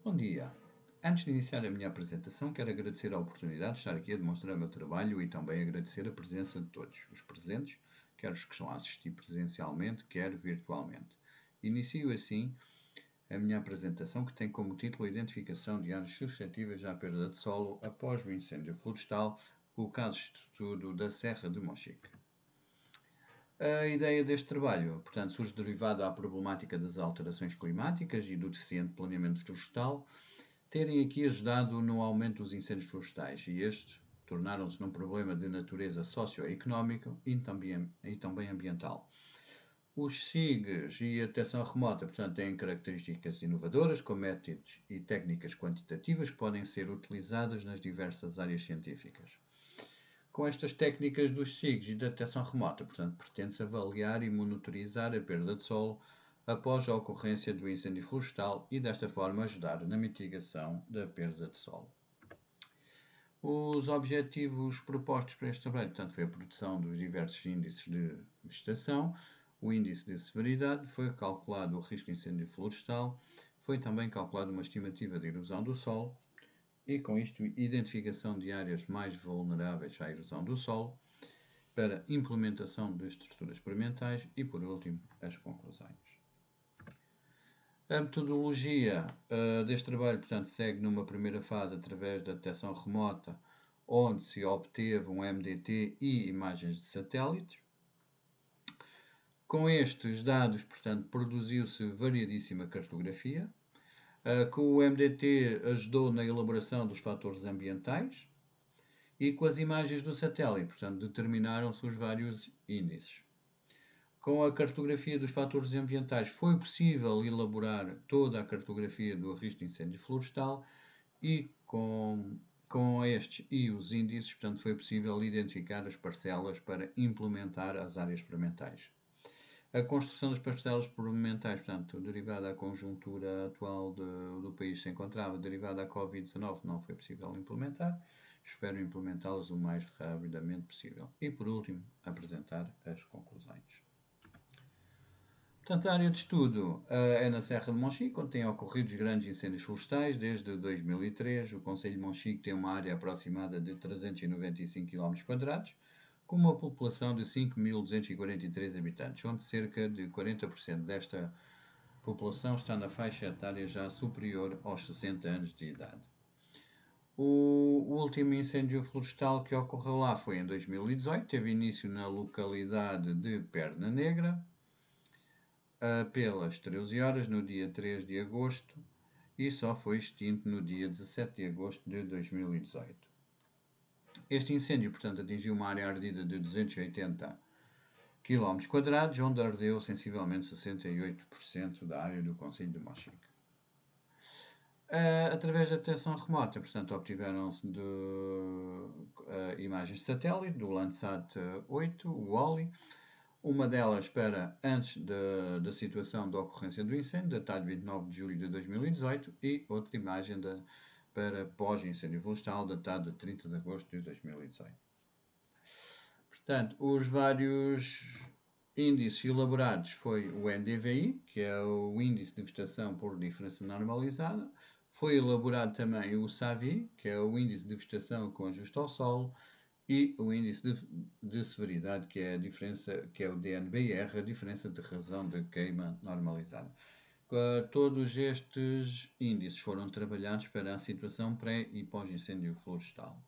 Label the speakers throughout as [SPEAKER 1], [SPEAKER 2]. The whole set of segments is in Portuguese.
[SPEAKER 1] Bom dia. Antes de iniciar a minha apresentação, quero agradecer a oportunidade de estar aqui a demonstrar o meu trabalho e também agradecer a presença de todos os presentes, quer os que estão a assistir presencialmente, quer virtualmente. Inicio assim a minha apresentação, que tem como título a Identificação de áreas suscetíveis à perda de solo após o incêndio florestal, o caso de estudo da Serra de Monchique. A ideia deste trabalho, portanto, surge derivada à problemática das alterações climáticas e do deficiente planeamento florestal, terem aqui ajudado no aumento dos incêndios florestais, e estes tornaram-se num problema de natureza socioeconómica e também ambiental. Os SIGs e a detecção remota, portanto, têm características inovadoras, com métodos e técnicas quantitativas que podem ser utilizadas nas diversas áreas científicas. Com estas técnicas dos SIGs e da detecção remota, portanto, pretende-se avaliar e monitorizar a perda de solo após a ocorrência do incêndio florestal e, desta forma, ajudar na mitigação da perda de solo. Os objetivos propostos para este trabalho, portanto, foi a produção dos diversos índices de vegetação, o índice de severidade, foi calculado o risco de incêndio florestal, foi também calculada uma estimativa de erosão do solo e, com isto, identificação de áreas mais vulneráveis à erosão do solo, para implementação de estruturas experimentais e, por último, as conclusões. A metodologia deste trabalho, portanto, segue numa primeira fase através da detecção remota, onde se obteve um MDT e imagens de satélite. Com estes dados, portanto, produziu-se variadíssima cartografia, que o MDT ajudou na elaboração dos fatores ambientais e com as imagens do satélite, portanto, determinaram-se os vários índices. Com a cartografia dos fatores ambientais foi possível elaborar toda a cartografia do risco de incêndio florestal e com estes e os índices, portanto, foi possível identificar as parcelas para implementar as áreas experimentais. A construção das parcelas experimentais, portanto, derivada da conjuntura atual do país se encontrava, derivada da Covid-19, não foi possível implementar. Espero implementá-las o mais rapidamente possível. E, por último, apresentar as conclusões. Portanto, a área de estudo é na Serra de Monchique, onde têm ocorrido os grandes incêndios florestais desde 2003. O Concelho de Monchique tem uma área aproximada de 395 km², com uma população de 5.243 habitantes, onde cerca de 40% desta população está na faixa etária já superior aos 60 anos de idade. O último incêndio florestal que ocorreu lá foi em 2018, teve início na localidade de Perna Negra, pelas 13 horas, no dia 3 de agosto, e só foi extinto no dia 17 de agosto de 2018. Este incêndio, portanto, atingiu uma área ardida de 280 km², onde ardeu sensivelmente 68% da área do Concelho de Monchique. Através da detecção remota, portanto, obtiveram-se imagens de satélite do Landsat 8, o WALL-E, uma delas para antes da situação da ocorrência do incêndio, datada de 29 de julho de 2018, e outra imagem para pós-incêndio florestal, datada de 30 de agosto de 2018. Portanto, os vários índices elaborados foi o NDVI, que é o Índice de Vegetação por Diferença Normalizada. Foi elaborado também o SAVI, que é o Índice de Vegetação com ajuste ao solo, e o Índice de Severidade, que é a diferença, que é o DNBR, a diferença de razão de queima normalizada. Todos estes índices foram trabalhados para a situação pré e pós-incêndio florestal.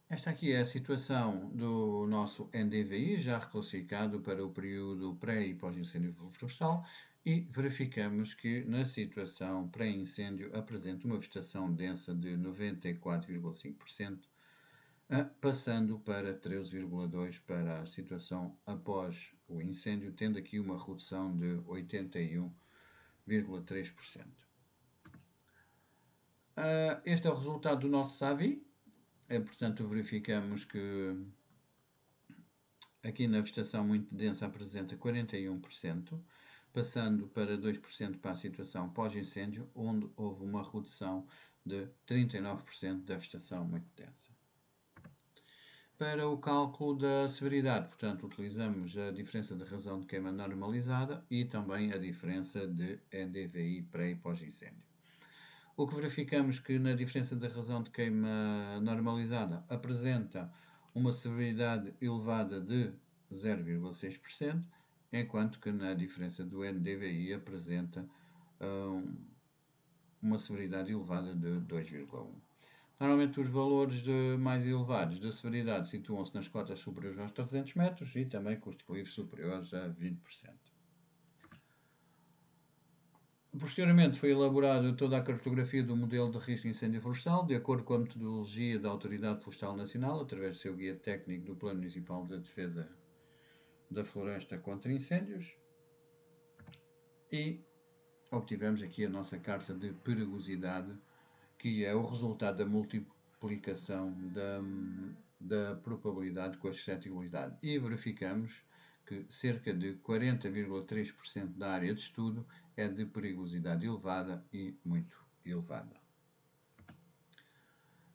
[SPEAKER 1] Esta aqui é a situação do nosso NDVI, já reclassificado para o período pré e pós-incêndio florestal, e verificamos que na situação pré-incêndio apresenta uma vegetação densa de 94,5%, passando para 13,2% para a situação após o incêndio, tendo aqui uma redução de 81,3%. Este é o resultado do nosso SAVI. Portanto, verificamos que aqui na vegetação muito densa apresenta 41%, passando para 2% para a situação pós-incêndio, onde houve uma redução de 39% da vegetação muito densa. Para o cálculo da severidade, portanto, utilizamos a diferença de razão de queima normalizada e também a diferença de NDVI pré e pós-incêndio. o que verificamos que na diferença da razão de queima normalizada apresenta uma severidade elevada de 0,6%, enquanto que na diferença do NDVI apresenta uma severidade elevada de 2,1%. Normalmente os valores mais elevados da severidade situam-se nas cotas superiores aos 300 metros e também com os declives superiores a 20%. Posteriormente foi elaborada toda a cartografia do modelo de risco de incêndio florestal, de acordo com a metodologia da Autoridade Florestal Nacional, através do seu guia técnico do Plano Municipal de Defesa da Floresta contra Incêndios, e obtivemos aqui a nossa carta de perigosidade, que é o resultado da multiplicação da probabilidade com a suscetibilidade. E verificamos que cerca de 40,3% da área de estudo é de perigosidade elevada e muito elevada.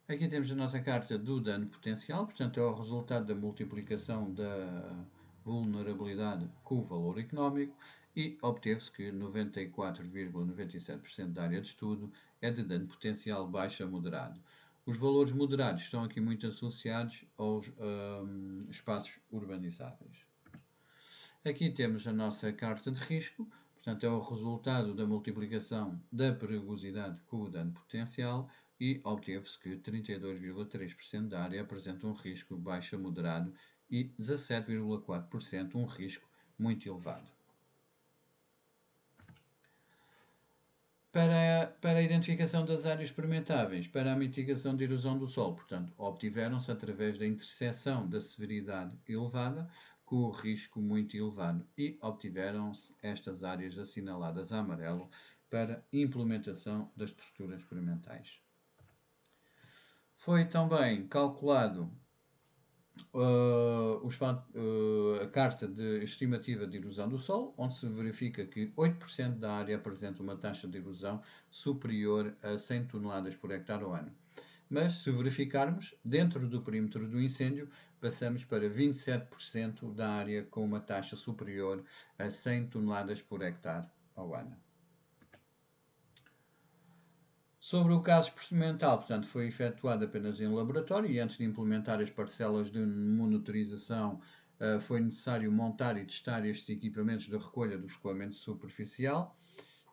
[SPEAKER 1] Aqui temos a nossa carta do dano potencial, portanto é o resultado da multiplicação da vulnerabilidade com o valor económico, e obteve-se que 94,97% da área de estudo é de dano potencial baixo a moderado. Os valores moderados estão aqui muito associados aos espaços urbanizáveis. Aqui temos a nossa carta de risco, portanto é o resultado da multiplicação da perigosidade com o dano potencial, e obteve-se que 32,3% da área apresenta um risco baixo a moderado e 17,4% um risco muito elevado. Para a identificação das áreas permeáveis para a mitigação de erosão do solo, portanto, obtiveram-se através da interseção da severidade elevada com o risco muito elevado, e obtiveram-se estas áreas assinaladas a amarelo para implementação das estruturas experimentais. Foi também calculado a carta de estimativa de erosão do solo, onde se verifica que 8% da área apresenta uma taxa de erosão superior a 100 toneladas por hectare ao ano. Mas, se verificarmos, dentro do perímetro do incêndio, passamos para 27% da área com uma taxa superior a 100 toneladas por hectare ao ano. Sobre o caso experimental, portanto, foi efetuado apenas em laboratório, e antes de implementar as parcelas de monitorização foi necessário montar e testar estes equipamentos de recolha do escoamento superficial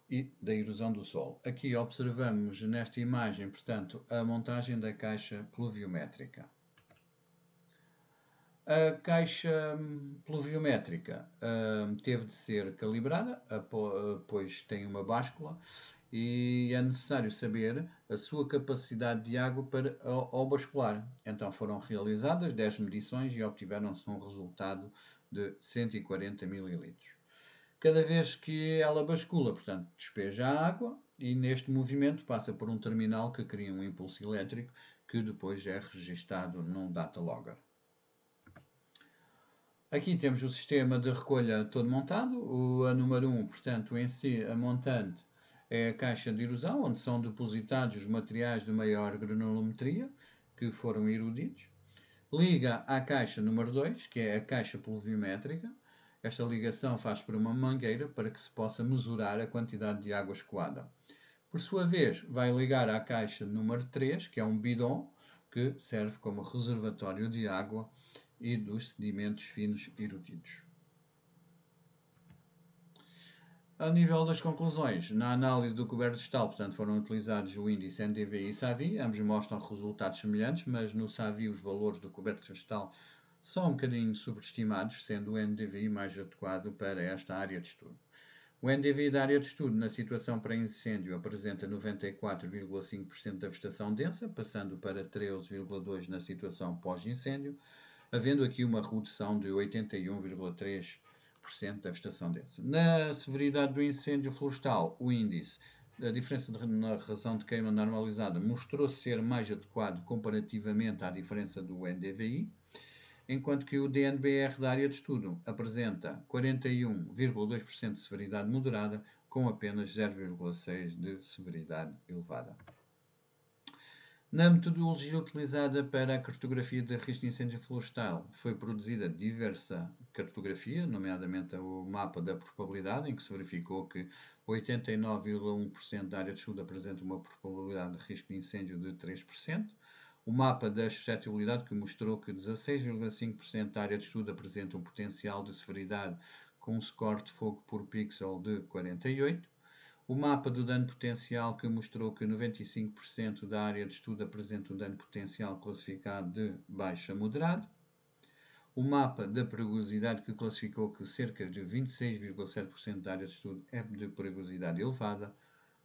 [SPEAKER 1] e da erosão do solo. Aqui observamos nesta imagem, portanto, a montagem da caixa pluviométrica. A caixa pluviométrica teve de ser calibrada, pois tem uma báscula, e é necessário saber a sua capacidade de água ao bascular. Então foram realizadas 10 medições e obtiveram-se um resultado de 140 ml. Cada vez que ela bascula, portanto, despeja a água, e neste movimento passa por um terminal que cria um impulso elétrico que depois é registado num data logger. Aqui temos o sistema de recolha todo montado. A número 1, portanto, em si, a montante é a caixa de erosão, onde são depositados os materiais de maior granulometria que foram erudidos. Liga à caixa número 2, que é a caixa pluviométrica. Esta ligação faz por uma mangueira para que se possa mesurar a quantidade de água escoada. Por sua vez, vai ligar à caixa número 3, que é um bidon, que serve como reservatório de água e dos sedimentos finos erudidos. A nível das conclusões, na análise do coberto vegetal, portanto, foram utilizados o índice NDVI e SAVI, ambos mostram resultados semelhantes, mas no SAVI os valores do coberto vegetal são um bocadinho sobreestimados, sendo o NDVI mais adequado para esta área de estudo. O NDVI da área de estudo na situação pré-incêndio apresenta 94,5% da vegetação densa, passando para 13,2% na situação pós-incêndio, havendo aqui uma redução de 81,3% da vegetação densa. Na severidade do incêndio florestal, o índice, a diferença na razão de queima normalizada, mostrou ser mais adequado comparativamente à diferença do NDVI, enquanto que o DNBR da área de estudo apresenta 41,2% de severidade moderada, com apenas 0,6% de severidade elevada. Na metodologia utilizada para a cartografia de risco de incêndio florestal, foi produzida diversa cartografia, nomeadamente o mapa da probabilidade, em que se verificou que 89,1% da área de estudo apresenta uma probabilidade de risco de incêndio de 3%, o mapa da suscetibilidade, que mostrou que 16,5% da área de estudo apresenta um potencial de severidade com um score de fogo por pixel de 48%, o mapa do dano potencial, que mostrou que 95% da área de estudo apresenta um dano potencial classificado de baixo a moderado, o mapa da perigosidade, que classificou que cerca de 26,7% da área de estudo é de perigosidade elevada,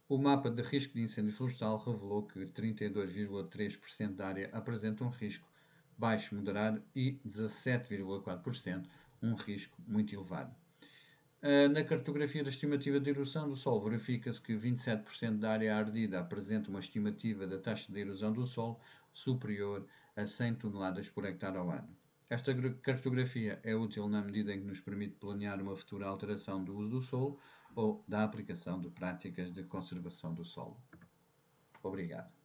[SPEAKER 1] o mapa de risco de incêndio florestal revelou que 32,3% da área apresenta um risco baixo moderado e 17,4% um risco muito elevado. Na cartografia da estimativa de erosão do solo, verifica-se que 27% da área ardida apresenta uma estimativa da taxa de erosão do solo superior a 100 toneladas por hectare ao ano. Esta cartografia é útil na medida em que nos permite planear uma futura alteração do uso do solo ou da aplicação de práticas de conservação do solo. Obrigado.